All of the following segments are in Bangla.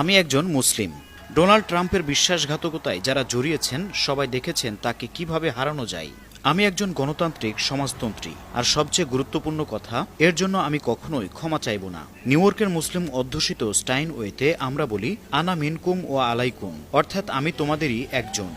আমি একজন মুসলিম। ডোনাল্ড ট্রাম্পের বিশ্বাসঘাতকতায় যারা জড়িয়েছেন সবাই দেখেছেন তাকে কিভাবে হারানো যায়। আমি একজন গণতান্ত্রিক সমাজতন্ত্রী, আর সবচেয়ে গুরুত্বপূর্ণ কথা, এর জন্য আমি কখনোই ক্ষমা চাইব না। নিউ ইয়র্কের মুসলিম অধ্যুষিত স্টাইনওয়েতে আমরা বলি আনা মিনকুম ও আলাইকুম, অর্থাৎ আমি তোমাদেরই একজন।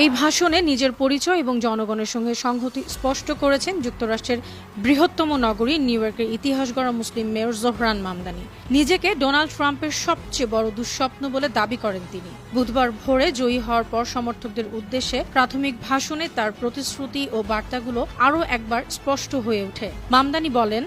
এই ভাষণে নিজের পরিচয় এবং জনগণের সঙ্গে সংহতি স্পষ্ট করেছেন যুক্তরাষ্ট্রের বৃহত্তম নগরী নিউ ইয়র্কের ইতিহাস গড়া মুসলিম মেয়র জোহরান মামদানি। নিজেকে ডোনাল্ড ট্রাম্পের সবচেয়ে বড় দুঃস্বপ্ন বলে দাবি করেন তিনি। বুধবার ভোরে জয়ী হওয়ার পর সমর্থকদের উদ্দেশ্যে প্রাথমিক ভাষণে তার প্রতিশ্রুতি ও বার্তাগুলো আরও একবার স্পষ্ট হয়ে ওঠে। মামদানি বলেন,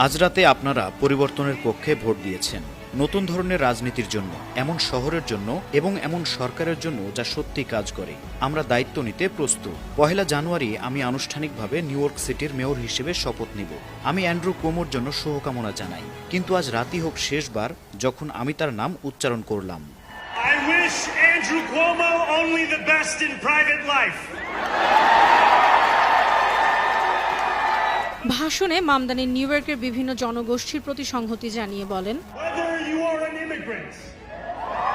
আজ রাতে আপনারা পরিবর্তনের পক্ষে ভোট দিয়েছেন, নতুন ধরনের রাজনীতির জন্য, এমন শহরের জন্য এবং এমন সরকারের জন্য যা সত্যি কাজ করে। আমরা দায়িত্ব নিতে প্রস্তুত। 1 জানুয়ারি আমি আনুষ্ঠানিকভাবে নিউ ইয়র্ক সিটির মেয়র হিসেবে শপথ নিব। আমি অ্যান্ড্রু কুয়োমোর জন্য শুভকামনা জানাই, কিন্তু আজ রাতই হোক শেষবার যখন আমি তার নাম উচ্চারণ করলাম। I wish Andrew Cuomo only the best in private life. ভাষণে মামদানি নিউ ইয়র্কের বিভিন্ন জনগোষ্ঠীর প্রতি সংহতি জানিয়ে বলেন, Whether you are an immigrant,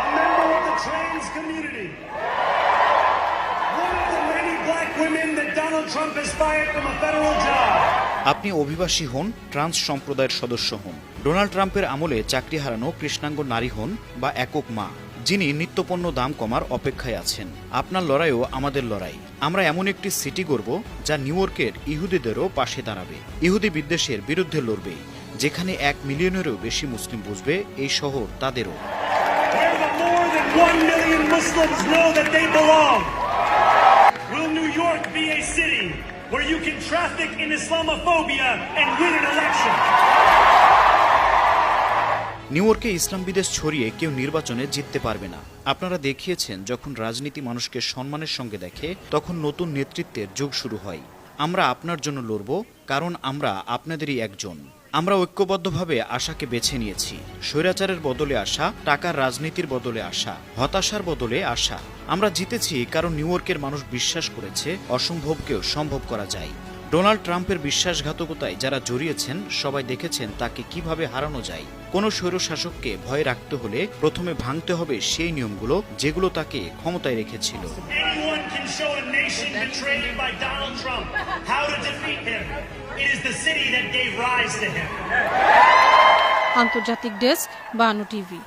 a member of the trans community, one of the many black women that Donald Trump has fired from a federal job. আপনি অভিবাসী হন, ট্রান্স সম্প্রদায়ের সদস্য হন, ডোনাল্ড ট্রাম্পের আমলে চাকরি হারানো কৃষ্ণাঙ্গ নারী হন, বা একক মা যিনি নিত্যপণ্য দাম কমার অপেক্ষায় আছেন, আপনার লড়াইও আমাদের লড়াই। আমরা এমন একটি সিটি গড়ব যা নিউ ইয়র্কের ইহুদিদেরও পাশে দাঁড়াবে, ইহুদি বিদ্বেষের বিরুদ্ধে লড়বে, যেখানে 1 মিলিয়নেরও বেশি মুসলিম বুঝবে এই শহর তাদেরও। Where the more than 1 million Muslims know that they belong. Will New York be a city where you can traffic in Islamophobia and win an election? New ইয়র্কে ইসলাম বিদ্বেষ ছড়িয়ে কেউ নির্বাচনে জিততে পারবে না। আপনারা দেখিয়েছেন যখন রাজনীতি মানুষকে সম্মানের সঙ্গে দেখে তখন নতুন নেতৃত্বের যুগ শুরু হয়। আমরা আপনার জন্য লড়ব, কারণ আমরা আপনাদেরই একজন। আমরা ঐক্যবদ্ধভাবে আশাকে বেছে নিয়েছি। স্বৈরাচারের বদলে আশা, টাকার রাজনীতির বদলে আশা, হতাশার বদলে আশা। আমরা জিতেছি কারণ নিউ ইয়র্কের মানুষ বিশ্বাস করেছে অসম্ভবকেও সম্ভব করা যায়। ডোনাল্ড ট্রাম্পের বিশ্বাসঘাতকতায় যারা জড়িয়েছেন সবাই দেখেছেন তাকে কিভাবে হারানো যায়। কোনো স্বৈরশাসককে ভয় রাখতে হলে প্রথমে ভাঙতে হবে সেই নিয়মগুলো যেগুলো তাকে ক্ষমতায় রেখেছিল। আন্তর্জাতিক ডেস্ক, বানু টিভি।